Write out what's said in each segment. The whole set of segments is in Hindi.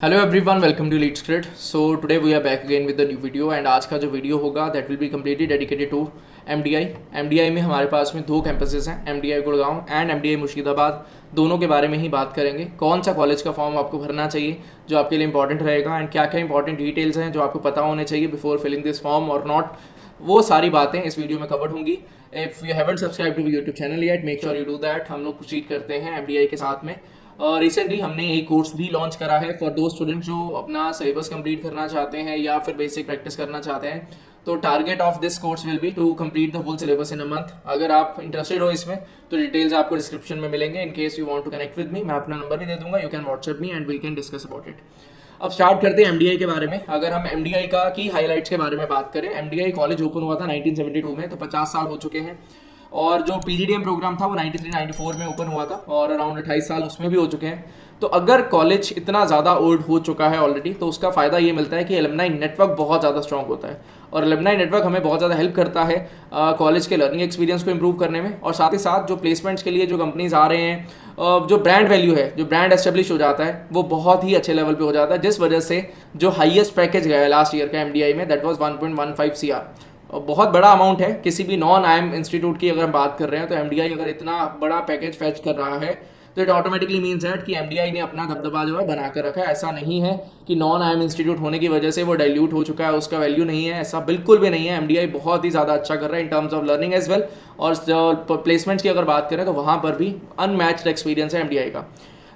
Hello everyone, welcome to leads crit. So today we are back again with the new video and आज का जो वीडियो होगा that will be completely dedicated to MDI में हमारे पास में दो कैंपसेस हैं, MDI Gurgaon and MDI Murshidabad. दोनों के बारे में ही बात करेंगे। कौन सा कॉलेज का फॉर्म आपको भरना चाहिए जो आपके लिए इंपॉर्टेंट रहेगा एंड क्या क्या इंपॉर्टेंट डिटेल्स हैं जो आपको पता होने चाहिए बिफोर फिलिंग दिस फॉर्म और नॉट, वो सारी बातें इस वीडियो में कवर्ड होंगी। If you haven't subscribed to YouTube channel yet, make sure you do that. हम लोग प्रोसीड करते हैं एमडीआई के साथ में। रिसेंटली हमने एक कोर्स भी लॉन्च करा है फॉर दो स्टूडेंट जो अपना सिलेबस कंप्लीट करना चाहते हैं या फिर बेसिक प्रैक्टिस करना चाहते हैं। तो target of this course will be to complete the whole syllabus in a month. अगर आप इंटरेस्टेड हो इसमें तो डिटेल्स आपको डिस्क्रिप्शन में मिलेंगे। In case you want to connect with me, मैं अपना नंबर भी दे दूंगा, you can WhatsApp me and we can discuss about it. अब स्टार्ट करते हैं एमडीआई के बारे में। अगर हम एमडीआई का की हाईलाइट्स के बारे में बात करें, एमडीआई कॉलेज ओपन हुआ था 1972 में, तो 50 साल हो चुके हैं। और जो पीजीडीएम प्रोग्राम था वो 93-94 में ओपन हुआ था और अराउंड 28 साल उसमें भी हो चुके हैं। तो अगर कॉलेज इतना ज़्यादा ओल्ड हो चुका है ऑलरेडी, तो उसका फ़ायदा ये मिलता है कि एलुमनाई नेटवर्क बहुत ज़्यादा स्ट्रॉन्ग होता है और एलुमनाई नेटवर्क हमें बहुत ज़्यादा हेल्प करता है कॉलेज के लर्निंग एक्सपीरियंस को इम्प्रूव करने में। और साथ ही साथ जो प्लेसमेंट्स के लिए जो कंपनीज आ रहे हैं, जो ब्रांड वैल्यू है, जो ब्रांड एस्टेब्लिश हो जाता है, वो बहुत ही अच्छे लेवल पे हो जाता है, जिस वजह से जो हाईएस्ट पैकेज गया है लास्ट ईयर का एमडीआई में, दैट वाज 1.15 CR। बहुत बड़ा अमाउंट है। किसी भी नॉन आईएम इंस्टीट्यूट की अगर हम बात कर रहे हैं तो एमडीआई अगर इतना बड़ा पैकेज फैच कर रहा है तो इट ऑटोमेटिकली मीन्स दैट कि एमडीआई ने अपना दबदबा जो है बना कर रखा है। ऐसा नहीं है कि नॉन आईएम इंस्टीट्यूट होने की वजह से वो डाइल्यूट हो चुका है, उसका वैल्यू नहीं है, ऐसा बिल्कुल भी नहीं है। एमडीआई बहुत ही ज़्यादा अच्छा कर रहा है in terms of learning as well. और प्लेसमेंट्स की अगर बात करें तो वहाँ पर भी अनमैच्ड एक्सपीरियंस है एमडीआई का।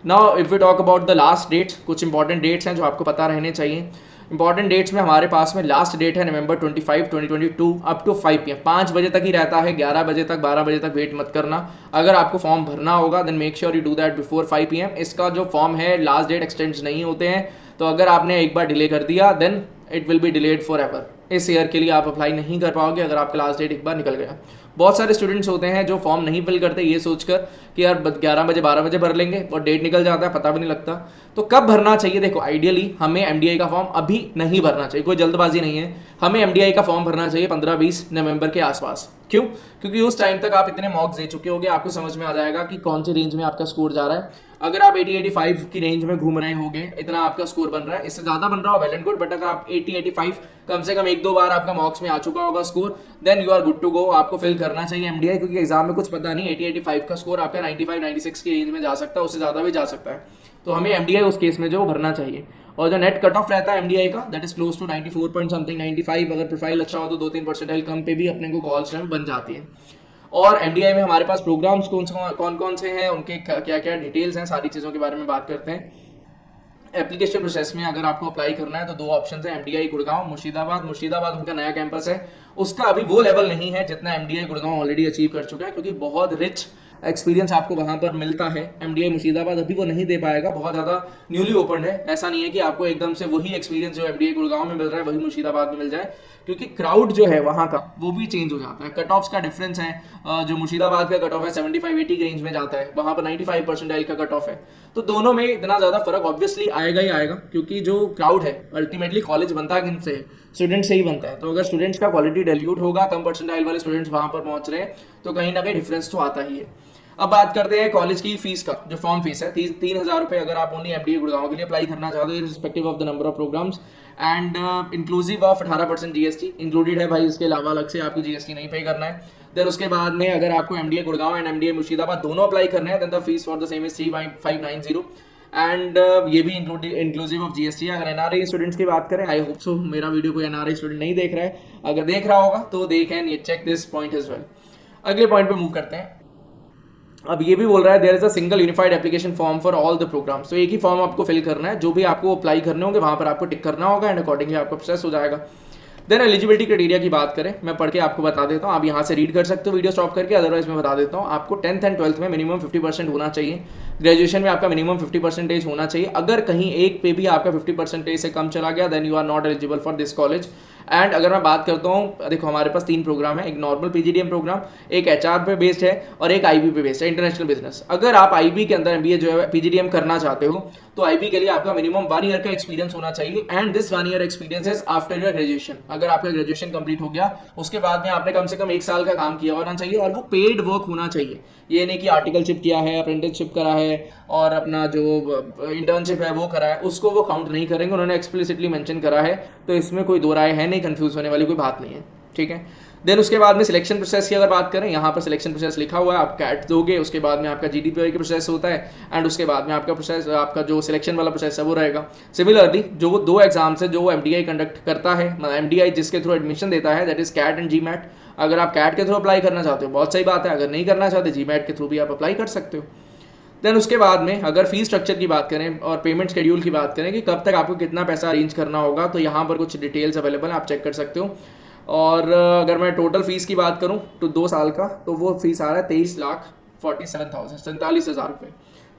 Now if we talk about the last dates, कुछ इंपॉर्टेंट डेट्स हैं जो आपको पता रहने चाहिए। इंपॉर्टेंट डेट्स में हमारे पास में लास्ट डेट है नवंबर 25, 2022 अप टू 5 PM, 5 बजे तक ही रहता है। 11 बजे तक, 12 बजे तक वेट मत करना। अगर आपको फॉर्म भरना होगा then make sure you do that before 5 PM। इसका जो फॉर्म है लास्ट डेट एक्सटेंड नहीं होते हैं, तो अगर आपने एक बार डिले कर दिया then it will be delayed forever. इस ईयर के लिए आप अप्लाई नहीं कर पाओगे अगर आपका लास्ट डेट एक बार निकल गया। बहुत सारे स्टूडेंट्स होते हैं जो फॉर्म नहीं फिल करते ये सोचकर कि यार 11 बजे 12 बजे भर लेंगे और डेट निकल जाता है, पता भी नहीं लगता। तो कब भरना चाहिए? देखो, आइडियली हमें एमडीआई का फॉर्म अभी नहीं भरना चाहिए, कोई जल्दबाजी नहीं है। हमें एमडीआई का फॉर्म भरना चाहिए 15-20 नवंबर के आसपास। क्यों? क्योंकि उस टाइम तक आप इतने मॉक्स दे चुके होगे, आपको समझ में आ जाएगा कि कौन सी रेंज में आपका स्कोर जा रहा है। अगर आप 80-85 की रेंज में घूम रहे होगे, इतना आपका स्कोर बन रहा है, इससे ज्यादा बन रहा हो वेल एंड गुड, बट अगर आप 80-85 कम से कम 1-2 बार आपका मॉक्स में आ चुका होगा score, then you are good to go. आपको फिल करना चाहिए एमडीआई, क्योंकि एग्जाम में कुछ पता नहीं, 80-85 का स्कोर आपका 95-96 की रेंज में जा सकता है, उससे ज्यादा भी जा सकता है। तो हमें एमडीआई उस केस में जो भरना चाहिए। और जो नेट कट ऑफ रहता है एमडीआई का, that is close to 94 point something, 95। अगर प्रोफाइल अच्छा हो तो 2-3 परसेंटाइल कम पे भी अपने को कॉल स्ट्रेंथ बन जाती है। और एमडीआई में हमारे पास प्रोग्राम्स कौन कौन से हैं, उनके क्या क्या डिटेल्स हैं, सारी चीज़ों के बारे में बात करते हैं। एप्लीकेशन प्रोसेस में अगर आपको अप्लाई करना है तो दो ऑप्शन है, एमडीआई गुड़गांव, मुर्शिदाबाद। मुर्शिदाबाद उनका नया कैंपस है, उसका अभी वो लेवल नहीं है जितना एमडीआई गुड़गांव ऑलरेडी अचीव कर चुका है, क्योंकि बहुत रिच एक्सपीरियंस आपको वहां पर मिलता है। एमडीआई मुर्शिदाबाद अभी वो नहीं दे पाएगा, बहुत ज़्यादा न्यूली ओपन है। ऐसा नहीं है कि आपको एकदम से वही एक्सपीरियंस जो एमडीआई गुड़गांव में मिल रहा है वही मुर्शिदाबाद में मिल जाए, क्योंकि क्राउड जो है वहाँ का वो भी चेंज हो जाता है। कट ऑफ्स का डिफरेंस है, जो मुर्शिदाबाद का कट ऑफ है 75-80 की रेंज में जाता है, वहाँ पर 95 परसेंटाइल का कट ऑफ है। तो दोनों में इतना ज़्यादा फर्क ऑब्वियसली आएगा ही आएगा, क्योंकि जो क्राउड है अल्टीमेटली कॉलेज बनता है किनसे? स्टूडेंट से ही बनता है। तो अगर स्टूडेंट्स का क्वालिटी डाइल्यूट होगा, कम परसेंटाइल वाले स्टूडेंट्स वहाँ पर पहुँच रहे हैं, तो कहीं ना कहीं डिफरेंस तो आता ही है। अब बात करते हैं कॉलेज की फीस का। जो फॉर्म फीस है 3,000 रुपये, अगर आप ओनली एमडीआई गुड़गांव के लिए अप्लाई करना चाहते हो, respective of the number of programmes and inclusive of 18% GST included है भाई। इसके अलावा अलग से आपको जीएसटी नहीं पे करना है। देन उसके बाद में अगर आपको MDI Gurgaon and MDI Murshidabad दोनों अप्लाई करना है, then the fees for the same is 3,590 and ये भी इंक्लूसिव ऑफ जीएसटी है। अगर एनआरआई स्टूडेंट्स की बात करें, आई होप सो मेरा वीडियो कोई एनआरआई स्टूडेंट नहीं देख रहा है, अगर देख रहा होगा तो they can check this point as well. अगले पॉइंट पे मूव करते हैं। अब ये भी बोल रहा है there is a single unified application form for all the programmes. तो एक ही फॉर्म आपको फिल करना है, जो भी आपको अप्लाई करने होंगे वहां पर आपको टिक करना होगा एंड अकॉर्डिंगली आपका प्रोसेस हो जाएगा। देन एलिजिबिलिटी क्राइटेरिया की बात करें, मैं पढ़ के आपको बता देता हूँ, आप यहाँ से रीड कर सकते हो वीडियो स्टॉप करके, अदरवाइज मैं बता देता हूँ। आपको 10th एंड 12th में मिनिमम 50% होना चाहिए, ग्रेजुएशन में आपका मिनिमम 50% होना चाहिए। अगर कहीं एक पे भी आपका 50% से कम चला गया then you are not eligible for this college. And अगर मैं बात करता हूँ, देखो हमारे पास 3 प्रोग्राम है, एक नॉर्मल पीजीडीएम प्रोग्राम, एक एचआर पे बेस्ड है और एक आईबी पे बेस्ड है, इंटरनेशनल बिजनेस। अगर आप आईबी के अंदर एमबीए जो है पीजीडीएम करना चाहते हो तो आईबी के लिए आपका मिनिमम 1 ईयर का एक्सपीरियंस होना चाहिए and this 1 year experience is after your graduation. अगर आपका ग्रेजुएशन कंप्लीट हो गया उसके बाद में आपने कम से कम 1 साल का काम किया होना चाहिए और वो पेड वर्क होना चाहिए। ये नहीं कि आर्टिकलशिप किया है, अप्रेंटिसशिप करा है और अपना जो इंटर्नशिप है वो करा है, उसको वो काउंट नहीं करेंगे। उन्होंने एक्सप्लिसिटली मेंशन करा है, तो इसमें कोई दो राय है नहीं, कंफ्यूज होने वाली कोई बात नहीं है, ठीक है। देन उसके बाद में सिलेक्शन प्रोसेस की अगर बात करें, यहाँ पर सिलेक्शन प्रोसेस लिखा हुआ है, आप कैट दोगे, उसके बाद में आपका GDPI की प्रोसेस होता है एंड उसके बाद में आपका प्रोसेस, आपका जो सिलेक्शन वाला प्रोसेस है वो रहेगा। सिमिलरली जो 2 एग्जाम्स है जो MDI कंडक्ट करता है, MDI जिसके थ्रू एडमिशन देता है, that is CAT and GMAT। अगर आप कैट के थ्रू अप्लाई करना चाहते हो बहुत सही बात है, अगर नहीं करना चाहते GMAT के थ्रू भी आप अप्लाई कर सकते हो। देन उसके बाद में अगर फीस स्ट्रक्चर की बात करें और पेमेंट शेड्यूल की बात करें कि कब तक आपको कितना पैसा अरेंज करना होगा, तो यहाँ पर कुछ डिटेल्स अवेलेबल है, आप चेक कर सकते हो। और अगर मैं टोटल फीस की बात करूं तो 2 साल का, तो वो फीस आ रहा है 23,47,000 रुपये,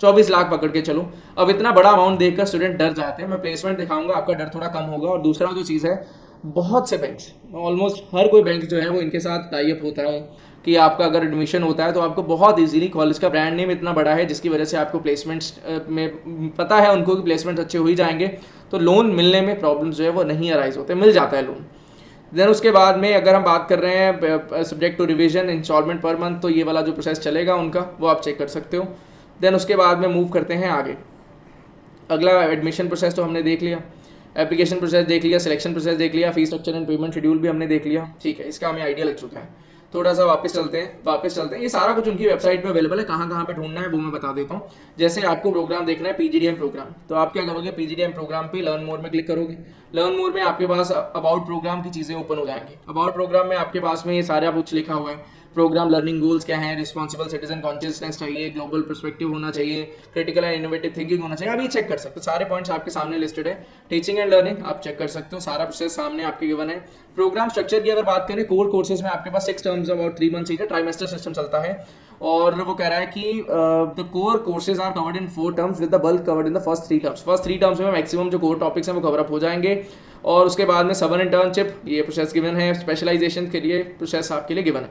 24 लाख पकड़ के चलो। अब इतना बड़ा अमाउंट देखकर स्टूडेंट डर जाते हैं, मैं प्लेसमेंट दिखाऊंगा, आपका डर थोड़ा कम होगा। और दूसरा जो चीज़ है, बहुत से बैंक्स, ऑलमोस्ट हर कोई बैंक जो है वो इनके साथ टाई अप होता है कि आपका अगर एडमिशन होता है तो आपको बहुत इजीली, कॉलेज का ब्रांड नेम इतना बड़ा है जिसकी वजह से आपको प्लेसमेंट्स में पता है उनको कि प्लेसमेंट्स अच्छे हो ही जाएंगे, तो लोन मिलने में प्रॉब्लम जो है वो नहीं अराइज होते, मिल जाता है लोन। देन उसके बाद में अगर हम बात कर रहे हैं subject to revision, instalment per month, तो ये वाला जो प्रोसेस चलेगा उनका वो आप चेक कर सकते हो। देन उसके बाद में मूव करते हैं आगे। अगला एडमिशन प्रोसेस तो हमने देख लिया, एप्लीकेशन प्रोसेस देख लिया, सिलेक्शन प्रोसेस देख लिया, fees structure and payment schedule भी हमने देख लिया, ठीक है, इसका हमें आइडिया लग चुका है। थोड़ा सा वापस चलते हैं। ये सारा कुछ उनकी वेबसाइट पे अवेलेबल है, कहाँ कहाँ पे ढूंढना है वो मैं बता देता हूँ। जैसे आपको प्रोग्राम देखना है PGDM प्रोग्राम, तो आप क्या करोगे, PGDM प्रोग्राम पे लर्न मोर में क्लिक करोगे। लर्न मोर में आपके पास अबाउट प्रोग्राम की चीज़ें ओपन हो जाएंगी। अबाउट प्रोग्राम में आपके पास में ये सारा कुछ लिखा हुआ है, प्रोग्राम लर्निंग गोल्स क्या है, रिस्पॉन्सिबल सिटीजन कॉन्शियसनेस चाहिए, ग्लोबल पर्सपेक्टिव होना चाहिए, क्रिटिकल एंड इनोवेटिव थिंकिंग होना चाहिए। आप ये चेक कर सकते हो, सारे पॉइंट्स आपके सामने लिस्टेड है। टीचिंग एंड लर्निंग आप चेक कर सकते हो, सारा प्रोसेस सामने आपके गिवन है। प्रोग्राम स्ट्रक्चर की अगर बात करें, कोर कोर्सेज में आपके पास 6 टर्म्स अबाउट 3 मंथ्स का ट्राइमेस्टर सिस्टम चलता है, और वो कह रहा है कि the core courses are covered in 4 terms with the bulk covered in the first 3 terms. First 3 terms में मैक्सिमम जो कोर टॉपिक्स हैं वो कवर अप हो जाएंगे। और उसके बाद में समर इंटर्नशिप, ये प्रोसेस गिवन है। स्पेशलाइजेशन के लिए प्रोसेस आपके लिए गिवन है,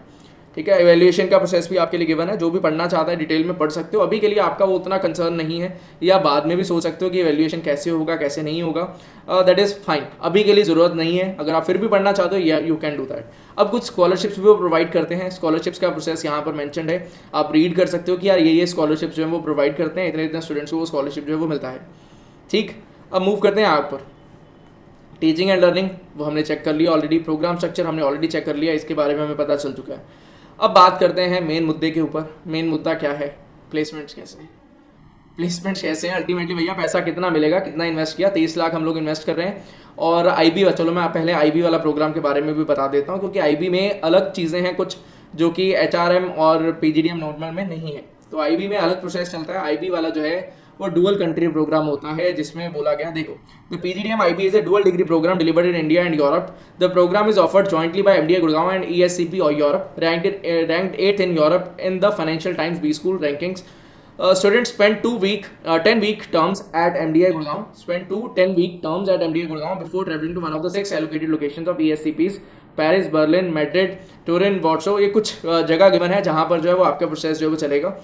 ठीक है। एवेल्युएशन का प्रोसेस भी आपके लिए गिवन है, जो भी पढ़ना चाहता है डिटेल में पढ़ सकते हो। अभी के लिए आपका वो उतना कंसर्न नहीं है, या बाद में भी सोच सकते हो कि एवेल्युएशन कैसे होगा कैसे नहीं होगा, दैट इज़ फाइन। अभी के लिए ज़रूरत नहीं है, अगर आप फिर भी पढ़ना चाहते हो यू कैन डू दैट। अब कुछ स्कॉलरशिप्स भी वो प्रोवाइड करते हैं, स्कॉलरशिप्स का प्रोसेस यहाँ पर मैंशनड है, आप रीड कर सकते हो कि यार ये स्कॉलरशिप जो है वो प्रोवाइड करते हैं, इतने इतने स्टूडेंट्स को वो स्कॉलरशिप जो है वो मिलता है, ठीक। अब मूव करते हैं आगे पर। टीचिंग एंड लर्निंग वो हमने चेक कर लिया ऑलरेडी, प्रोग्राम स्ट्रक्चर हमने ऑलरेडी चेक कर लिया, इसके बारे में हमें पता चल चुका है। अब बात करते हैं मेन मुद्दे के ऊपर। मेन मुद्दा क्या है, प्लेसमेंट्स कैसे हैं। प्लेसमेंट्स कैसे हैं, अल्टीमेटली भैया पैसा कितना मिलेगा, कितना इन्वेस्ट किया, 23 लाख हम लोग इन्वेस्ट कर रहे हैं। और IB, चलो मैं पहले IB वाला प्रोग्राम के बारे में भी बता देता हूँ, क्योंकि IB में अलग चीज़ें हैं कुछ जो कि HRM और PGDM नॉर्मल में नहीं है। तो IB में अलग प्रोसेस चलता है। IB वाला जो है वो डुअल कंट्री प्रोग्राम होता है, जिसमें बोला गया, देखो, the PGDM IB is a dual degree programme delivered in India and Europe. The programme is offered jointly by MDI Gurgaon and ESCP और Europe, ranked 8th in Europe in the Financial Times B school rankings. Students spend 10-week terms at MDI Gurgaon. Spend 10-week terms at MDI Gurgaon before traveling to one of the 6 allocated locations of ESCPs: Paris, Berlin, Madrid, Turin, वार्सो। ये कुछ जगह गिवन है जहाँ पर जो है वो आपका प्रोसेस जो है वो चलेगा।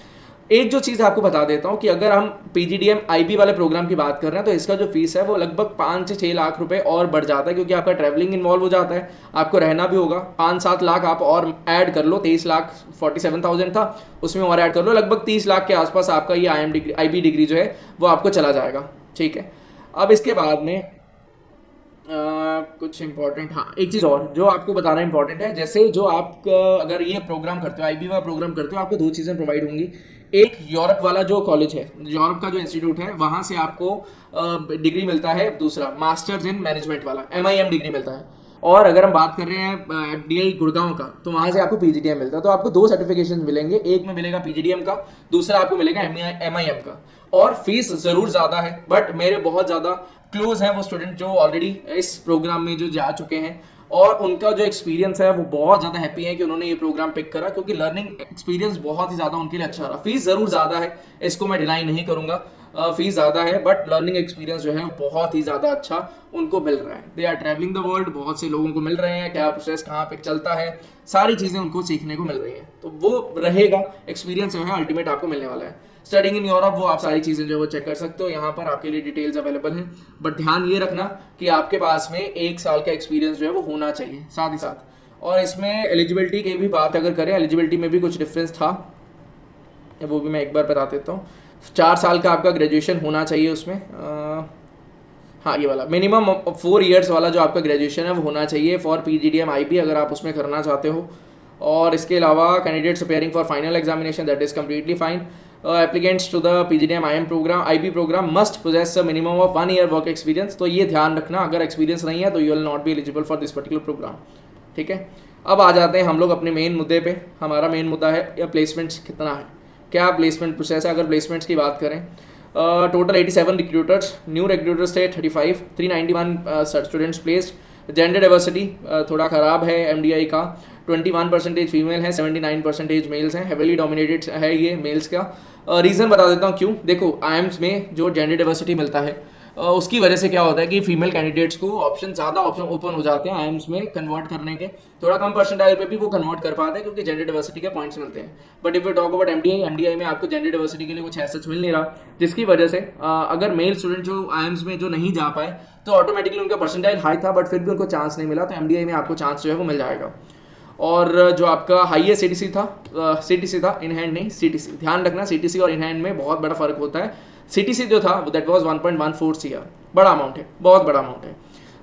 एक जो चीज़ आपको बता देता हूँ कि अगर हम PGDM IB वाले प्रोग्राम की बात कर रहे हैं, तो इसका जो फीस है वो लगभग 5 से 6 लाख रुपए और बढ़ जाता है, क्योंकि आपका ट्रैवलिंग इन्वॉल्व हो जाता है, आपको रहना भी होगा। 5-7 लाख आप और ऐड कर लो, 23,47,000 था, उसमें और ऐड कर लो, लगभग 30 लाख के आसपास आपका ये IB डिग्री जो है वो आपको चला जाएगा, ठीक है। अब इसके बाद में कुछ इंपॉर्टेंट, हाँ एक चीज़ और जो आपको बताना इंपॉर्टेंट है, जैसे जो आप अगर ये प्रोग्राम करते हो, IB वाला प्रोग्राम करते हो, आपको 2 चीज़ें प्रोवाइड होंगी। एक यूरोप वाला जो कॉलेज है, यूरोप का जो इंस्टीट्यूट है, वहाँ से आपको डिग्री मिलता है। दूसरा मास्टर्स इन मैनेजमेंट वाला MIM डिग्री मिलता है। और अगर हम बात कर रहे हैं MDI गुड़गांव का, तो वहाँ से आपको PGDM मिलता है। तो आपको 2 सर्टिफिकेशन मिलेंगे, एक में मिलेगा PGDM का, दूसरा आपको मिलेगा MIM का। और फीस ज़रूर ज़्यादा है, बट मेरे बहुत ज़्यादा क्लोज हैं वो स्टूडेंट जो ऑलरेडी इस प्रोग्राम में जो जा चुके हैं, और उनका जो एक्सपीरियंस है वो बहुत ज़्यादा हैप्पी है कि उन्होंने ये प्रोग्राम पिक करा, क्योंकि लर्निंग एक्सपीरियंस बहुत ही ज़्यादा उनके लिए अच्छा रहा। फीस ज़रूर ज़्यादा है, इसको मैं डिनाई नहीं करूँगा, फीस ज़्यादा है, बट लर्निंग एक्सपीरियंस जो है बहुत ही ज़्यादा अच्छा उनको मिल रहा है। They are travelling the world, बहुत से लोगों को मिल रहे हैं, क्या प्रोसेस कहाँ पे चलता है, सारी चीज़ें उनको सीखने को मिल रही हैं। तो वो रहेगा एक्सपीरियंस जो है अल्टीमेट आपको मिलने वाला है। स्टडिंग इन यूरोप, वो आप सारी चीज़ें जो है वो चेक कर सकते हो, यहाँ पर आपके लिए डिटेल्स अवेलेबल हैं। बट ध्यान ये रखना कि आपके पास में 1 साल का एक्सपीरियंस जो है वो होना चाहिए साथ ही साथ। और इसमें एलिजिबिलिटी की भी बात अगर करें, एलिजिबिलिटी में भी कुछ डिफरेंस था। वो भी मैं एक बार बता देता हूँ। 4 साल का आपका ग्रेजुएशन होना चाहिए उसमें। हाँ, ये वाला मिनिमम 4 ईयर्स वाला जो आपका ग्रेजुएशन है वो होना चाहिए फॉर PGDM IB, अगर आप उसमें करना चाहते हो। और इसके अलावा candidates appearing for final examination, that is completely fine. Applicants to the PGDM IB programme must possess a minimum of 1 year work experience. तो ये ध्यान रखना, अगर एक्सपीरियंस नहीं है तो you will not be eligible for this particular programme. ठीक है, अब आ जाते हैं हम लोग अपने मेन मुद्दे पे। हमारा मेन मुद्दा है या प्लेसमेंट्स कितना है, क्या प्लेसमेंट प्रोसेस है। अगर प्लेसमेंट्स की बात करें, टोटल 87 रिक्रूटर्स, न्यू रिक्रूटर्स थे 35, 391 स्टूडेंट्स प्लेस्ड। जेंडर डाइवर्सिटी थोड़ा ख़राब है MDI का, 21% फीमेल है, 79% मेल्स हैं, हेवीली डोमिनेटेड है ये मेल्स का। रीज़न बता देता हूँ क्यों। देखो IIMS में जो जेंडर डाइवर्सिटी मिलता है उसकी वजह से क्या होता है कि फीमेल कैंडिडेट्स को ज़्यादा ऑप्शन ओपन हो जाते हैं IIMS में कन्वर्ट करने के। थोड़ा कम परसेंटाइल पे भी वो कन्वर्ट कर पाते हैं क्योंकि जेंडर डाइवर्सिटी के पॉइंट्स मिलते हैं। But if you talk about MDI में आपको जेंडर डाइवर्सिटी के लिए कुछ ऐसा मिल नहीं रहा, जिसकी वजह से अगर मेल स्टूडेंट जो IIMS में जो नहीं जा पाए तो ऑटोमेटिकली उनका परसेंटाइल हाई था बट फिर भी उनको चांस नहीं मिला, तो MDI में आपको चांस जो है वो मिल जाएगा। और जो आपका हाईएस्ट CTC था, इन हैंड नहीं CTC, ध्यान रखना CTC और इन हैंड में बहुत बड़ा फर्क होता है। CTC जो था दैट वाज 1.14 CR, बड़ा अमाउंट है, बहुत बड़ा अमाउंट है।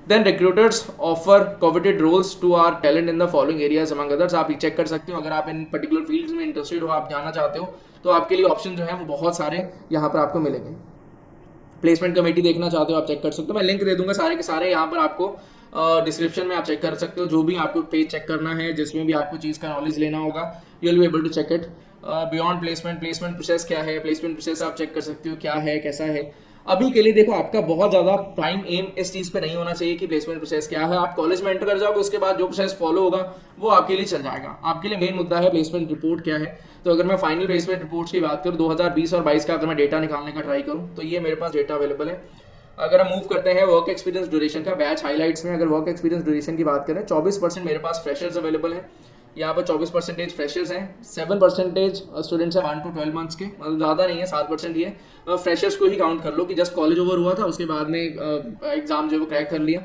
Then recruiters offer coveted roles to our talent in the following areas among others. आप ये चेक कर सकते हो, अगर आप इन पर्टिकुलर फील्ड्स में इंटरेस्टेड हो, आप जाना चाहते हो, तो आपके लिए ऑप्शन जो है वो बहुत सारे यहाँ पर आपको मिलेंगे। प्लेसमेंट कमेटी देखना चाहते हो आप चेक कर सकते हो, मैं लिंक दे दूंगा सारे के सारे यहाँ पर आपको डिस्क्रिप्शन में, आप चेक कर सकते हो। जो भी आपको पेज चेक करना है, जिसमें भी आपको चीज़ का नॉलेज लेना होगा, you will be able to check it. Beyond placement process क्या है, प्लेसमेंट प्रोसेस आप चेक कर सकते हो क्या है कैसा है। अभी के लिए देखो, आपका बहुत ज़्यादा प्राइम एम इस चीज़ पे नहीं होना चाहिए कि प्लेसमेंट प्रोसेस क्या है। आप कॉलेज में एंटर कर जाओगे, उसके बाद जो प्रोसेस फॉलो होगा वो आपके लिए चल जाएगा। आपके लिए मेन मुद्दा है प्लेसमेंट रिपोर्ट क्या है। तो अगर मैं फाइनल प्लेसमेंट रिपोर्ट्स की बात करूँ 2020 और 22 का अगर मैं डेटा निकालने का ट्राई करूँ तो ये मेरे पास डेटा अवेलेबल है। अगर हम मूव करते हैं वर्क एक्सपीरियंस ड्यूरेशन का, बैच हाइलाइट्स में अगर वर्क एक्सपीरियंस ड्यूरेशन की बात करें, 24% मेरे पास फ्रेशर्स अवेलेबल है। यहाँ पर 24% फ्रेशर्स हैं, 7% स्टूडेंट्स हैं 1 to 12 मंथ्स के, मतलब ज़्यादा नहीं है, 7% ही है। फ्रेशर्स को ही काउंट कर लो कि जस्ट कॉलेज ओवर हुआ था, उसके बाद में एग्जाम जो है वो क्रैक कर लिया।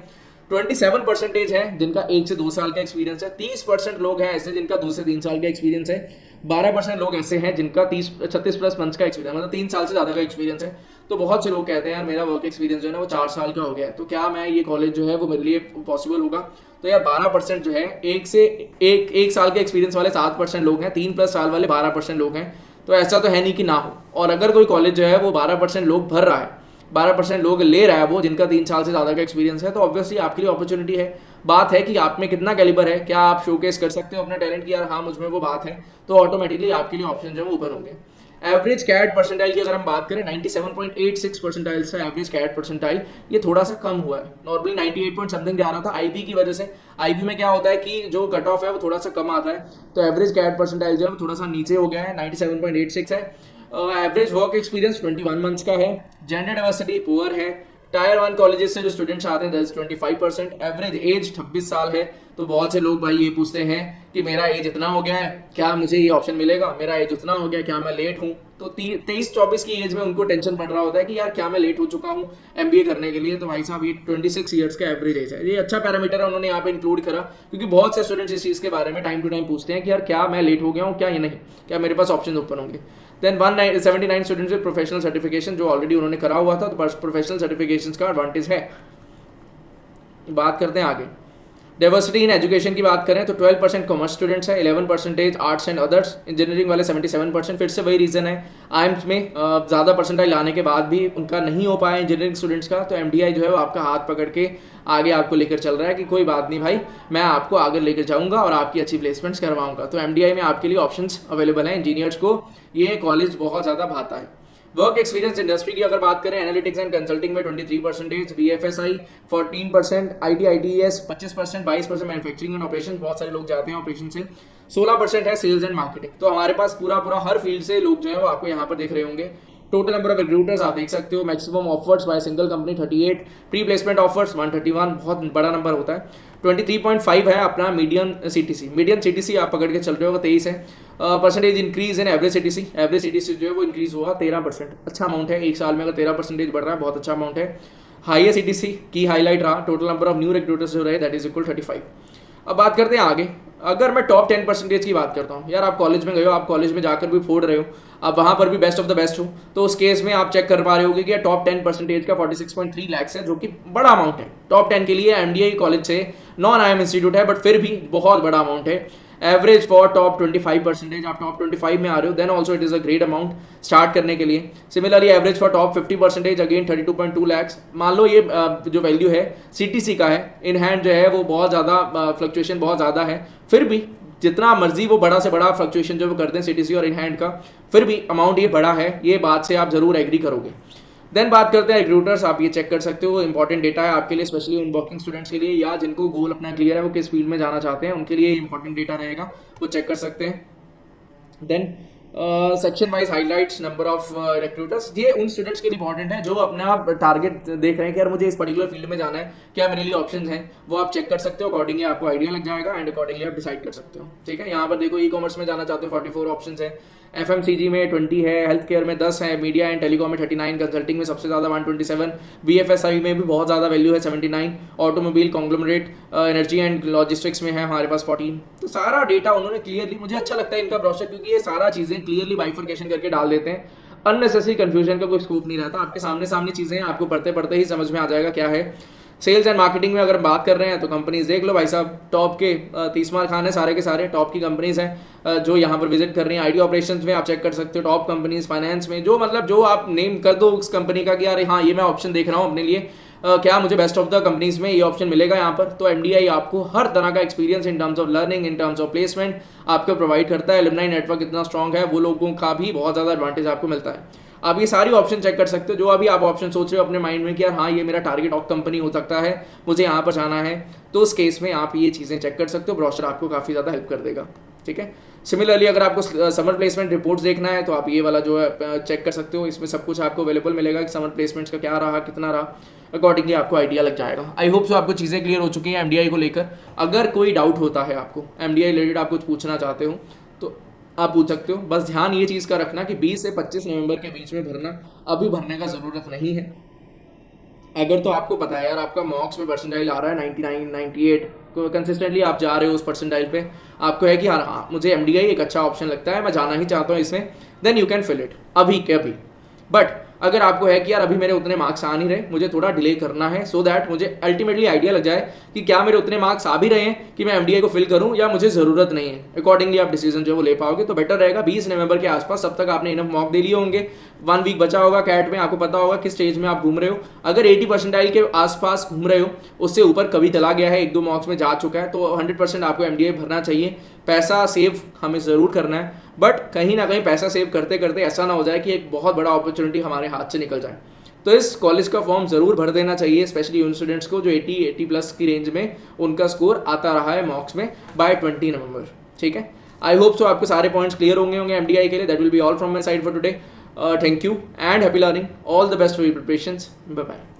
27% है जिनका 1 से 2 साल का एक्सपीरियंस है। 30% लोग हैं ऐसे जिनका 2 से 3 साल का एक्सपीरियंस है। 12% लोग ऐसे हैं जिनका 36+ मंथ्स का एक्सपीरियंस, मतलब 3 साल से ज़्यादा का एक्सपीरियंस है। तो बहुत से लोग कहते हैं यार मेरा वर्क एक्सपीरियंस जो है ना वो 4 साल का हो गया है, तो क्या मैं ये कॉलेज जो है वो मेरे लिए पॉसिबल होगा। तो यार 12% जो है, एक साल के एक्सपीरियंस वाले 7% लोग हैं, 3+ साल वाले 12% लोग हैं। तो ऐसा तो है नहीं कि ना हो। और अगर कोई कॉलेज जो है वो 12% लोग भर रहा है, 12% लोग ले रहा है वो जिनका 3 साल से ज़्यादा का एक्सपीरियंस है, तो ऑब्वियसली आपके लिए अपॉर्चुनिटी है। बात है कि आप में कितना कैलिबर है, क्या आप शोकेस कर सकते हो अपने टैलेंट की, यार हाँ मुझ में वो बात है, तो ऑटोमेटिकली आपके लिए ऑप्शन जो है ओपन होंगे। एवरेज कैट परसेंटाइल की अगर हम बात करें 97.86 परसेंटाइल से एवरेज कैट परसेंटाइल, ये थोड़ा सा कम हुआ है। नॉर्मली 98 पॉइंट समथिंग जा रहा था IB की वजह से। IB में क्या होता है कि जो कट ऑफ है वो थोड़ा सा कम आता है, तो एवरेज कैट परसेंटाइल जो है थोड़ा सा नीचे हो गया है, 97.86 है। एवरेज वर्क एक्सपीरियंस 21 मंथ्स का है। जेंडर डाइवर्सिटी पुअर है। टायर 1 कॉलेजेस से जो स्टूडेंट्स आते हैं 25%। एवरेज एज 26 साल है। तो बहुत से लोग भाई ये पूछते हैं कि मेरा एज इतना हो गया है, क्या मुझे ये ऑप्शन मिलेगा, मेरा एज उतना हो गया, क्या मैं लेट हूँ। तो 23-24 की एज में उनको टेंशन पड़ रहा होता है कि यार क्या मैं लेट हो चुका हूँ MBA करने के लिए। तो भाई साहब ये 26 ईयर्स का एवरेज एज है, ये अच्छा पैरामीटर है, उन्होंने यहाँ पे इंक्लूड करा, क्योंकि बहुत से स्टूडेंट्स इस चीज़ के बारे में टाइम टू टाइम पूछते हैं कि यार क्या मैं लेट हो गया हूँ, क्या ये नहीं, क्या मेरे पास ऑप्शन ओपन होंगे। Then 179 students with professional certification, जो ऑलरेडी उन्होंने करा हुआ था, तो प्रोफेशनल सर्टिफिकेशन का एडवांटेज है। बात करते हैं आगे। डाइवर्सिटी इन एजुकेशन की बात करें तो 12% कॉमर्स स्टूडेंट्स है, 11% आर्ट्स एंड अदर्स, इंजीनियरिंग वाले 77%। फिर से वही रीज़न है, IIMS में ज़्यादा परसेंटाइल लाने के बाद भी उनका नहीं हो पाया इंजीनियरिंग स्टूडेंट्स का। तो MDI जो है वो आपका हाथ पकड़ के आगे आपको लेकर चल रहा है कि कोई बात नहीं भाई, मैं आपको आगे लेकर जाऊंगा और आपकी अच्छी प्लेसमेंट्स करवाऊंगा। तो MDI में आपके लिए ऑप्शंस अवेलेबल हैं। इंजीनियर्स को ये कॉलेज बहुत ज़्यादा भाता है। वर्क एक्सपीरियंस इंडस्ट्री की अगर बात करें, एनालिटिक्स एंड कंसल्टिंग में 23%, BFSI 14%, ITITES 25%, 22% manufacturing and operation, बहुत सारे लोग जाते हैं ऑपरेशन से, 16% है सेल्स एंड मार्केटिंग। तो हमारे पास पूरा हर फील्ड से लोग जो है वो आपको यहाँ पर देख रहे होंगे। टोटल नंबर ऑफ रिक्रूटर्स आप देख सकते हो, maximum offers by single company 38, pre placement offers 131, बहुत बड़ा नंबर होता है। 23.5 है अपना मीडियम CTC आप पकड़ के चल रहे हो, 23 है। Percentage increase in average CTC जो है वो इंक्रीज हुआ 13%, अच्छा अमाउंट है। एक साल में अगर 13% बढ़ रहा है, बहुत अच्छा अमाउंट है। हाईएस्ट CTC की हाईलाइट रहा, total number of new recruiters जो रहे दैट इज इक्वल 35। अब बात करते हैं आगे। अगर मैं टॉप 10% की बात करता हूँ, यार आप कॉलेज में गए हो, आप कॉलेज में जाकर भी फोड़ रहे हो, आप वहाँ पर भी बेस्ट ऑफ द बेस्ट हो, तो उस केस में आप चेक कर पा रहे होगे कि टॉप 10% का 46.3 लाख है, जो कि बड़ा अमाउंट है टॉप 10 के लिए। एमडीआई कॉलेज से नॉन आईएम इंस्टीट्यूट है, बट फिर भी बहुत बड़ा अमाउंट है। एवरेज फॉर टॉप 25%, आप टॉप 25 में आ रहे हो, then also it is a great amount start करने के लिए। Similarly average for top 50%, again 32.2 lakh. मान लो ये जो वैल्यू है सीटीसी का है, इन हैंड जो है वो बहुत ज़्यादा फ्लक्चुएशन बहुत ज़्यादा है, फिर भी जितना मर्जी वो बड़ा से बड़ा फ्लक्चुएशन जो वो करते हैं सीटीसी और इन हैंड का, फिर भी अमाउंट ये बड़ा है, ये बात से आप जरूर एग्री करोगे। देन बात करते हैं रिक्रूटर्स, आप ये चेक कर सकते हो, इंपॉर्टेंट डेटा है आपके लिए, स्पेशली उन वर्किंग स्टूडेंट्स के लिए या जिनको गोल अपना क्लियर है, वो किस फील्ड में जाना चाहते हैं, उनके लिए इंपॉर्टेंट डेटा रहेगा, वो चेक कर सकते हैं। Then section wise highlights, number of recruiters, ये उन स्टूडेंट्स के लिए इंपॉर्टेंट है जो अपना टारगेट देख रहे हैं कि यार मुझे इस पर्टिकुलर फील्ड में जाना है, क्या मेरे लिए ऑप्शंस हैं, वो आप चेक कर सकते हो। अकॉर्डिंगली आपको आइडिया लग जाएगा एंड अकॉर्डिंगली आप डिसाइड कर सकते हो। ठीक है, यहाँ पर देखो ई कॉमर्स में जाना चाहते हो 44 ऑप्शंस है, एफएमसीजी में 20 है, हेल्थ केयर में 10 है, मीडिया एंड टेलीकॉम में 39, कंसल्टिंग में सबसे ज़्यादा 127, बीएफएसआई में भी बहुत ज़्यादा वैल्यू है 79, automobile conglomerate, energy and logistics में है हमारे पास 14। तो सारा डेटा उन्होंने क्लियरली, मुझे अच्छा लगता है इनका ब्रोशर, क्योंकि ये सारा चीज़ें क्लियरली बाइफरकेशन करके डाल देते हैं, अननेसेसरी कंफ्यूजन का कोई स्कोप नहीं रहता, आपके सामने सामने चीज़ें हैं, आपको पढ़ते पढ़ते ही समझ में आ जाएगा क्या है। सेल्स एंड मार्केटिंग में अगर बात कर रहे हैं तो कंपनीज देख लो भाई साहब, टॉप के 30 मार खान है, सारे के सारे टॉप की कंपनीज हैं जो यहाँ पर विजिट कर रही हैं। आईटी ऑपरेशंस में आप चेक कर सकते हो टॉप कंपनीज, फाइनेंस में जो मतलब जो आप नेम कर दो उस कंपनी का कि यार हाँ ये मैं ऑप्शन देख रहा हूँ अपने लिए, क्या मुझे बेस्ट ऑफ द कंपनीज में ये ऑप्शन मिलेगा यहाँ पर, तो एमडीआई आपको हर तरह का experience in terms of learning, in terms of placement आपको प्रोवाइड करता है। एलुमनाई नेटवर्क इतना स्ट्रॉन्ग है, वो लोगों का भी बहुत ज़्यादा एडवांटेज आपको मिलता है। आप ये सारी ऑप्शन चेक कर सकते हो, जो अभी आप ऑप्शन सोच रहे हो अपने माइंड में कि यार हाँ ये मेरा टारगेट ऑफ कंपनी हो सकता है, मुझे यहाँ पर जाना है, तो उस केस में आप ये चीज़ें चेक कर सकते हो, ब्रोशर आपको काफ़ी ज़्यादा हेल्प कर देगा। ठीक है, सिमिलरली अगर आपको समर प्लेसमेंट रिपोर्ट्स देखना है तो आप ये वाला जो है चेक कर सकते हो, इसमें सब कुछ आपको अवेलेबल मिलेगा कि समर प्लेसमेंट्स का क्या रहा, कितना रहा, अकॉर्डिंगली आपको आइडिया लग जाएगा। आई होप सो आपको चीज़ें क्लियर हो चुकी हैं एमडीआई को लेकर। अगर कोई डाउट होता है आपको एमडीआई रिलेटेड, आप कुछ पूछना चाहते हो तो आप पूछ सकते हो। बस ध्यान ये चीज़ का रखना कि 20 से 25 नवंबर के बीच में भरना, अभी भरने का ज़रूरत नहीं है। अगर तो आपको पता है यार आपका मॉक्स में परसेंटाइल आ रहा है 99, 98, कंसिस्टेंटली आप जा रहे हो उस परसेंटाइल पे, आपको है कि हाँ मुझे एमडीआई एक अच्छा ऑप्शन लगता है, मैं जाना ही चाहता हूँ इसमें, then you can fill it अभी के अभी। बट अगर आपको है कि यार अभी मेरे उतने मार्क्स आ नहीं रहे, मुझे थोड़ा डिले करना है सो दैट मुझे अल्टीमेटली आइडिया लग जाए कि क्या मेरे उतने मार्क्स आ भी रहे हैं कि मैं एमडीआई को फिल करूं या मुझे ज़रूरत नहीं है, अकॉर्डिंगली आप डिसीजन जो वो ले पाओगे तो बेटर रहेगा। 20 नवंबर के आसपास, तब तक आपने इनफ मॉक दे लिए होंगे, 1 वीक बचा होगा कैट में, आपको पता होगा किस स्टेज में आप घूम रहे हो। अगर 80 परसेंटाइल के आसपास घूम रहे हो, उससे ऊपर कभी चला गया है, 1-2 मॉक्स में जा चुका है, तो 100% आपको एमडीआई भरना चाहिए। पैसा सेव हमें ज़रूर करना है, बट कहीं ना कहीं पैसा सेव करते करते ऐसा ना हो जाए कि एक बहुत बड़ा अपॉर्चुनिटी हमारे हाथ से निकल जाए। तो इस कॉलेज का फॉर्म ज़रूर भर देना चाहिए, स्पेशली उन स्टूडेंट्स को जो 80+ की रेंज में उनका स्कोर आता रहा है मॉक्स में बाय 20 नवंबर। ठीक है, आई होप सो आपके सारे पॉइंट्स क्लियर होंगे एमडीआई के लिए। That will be all from my side for today. Thank you and happy learning, all the best for your preparations, bye bye.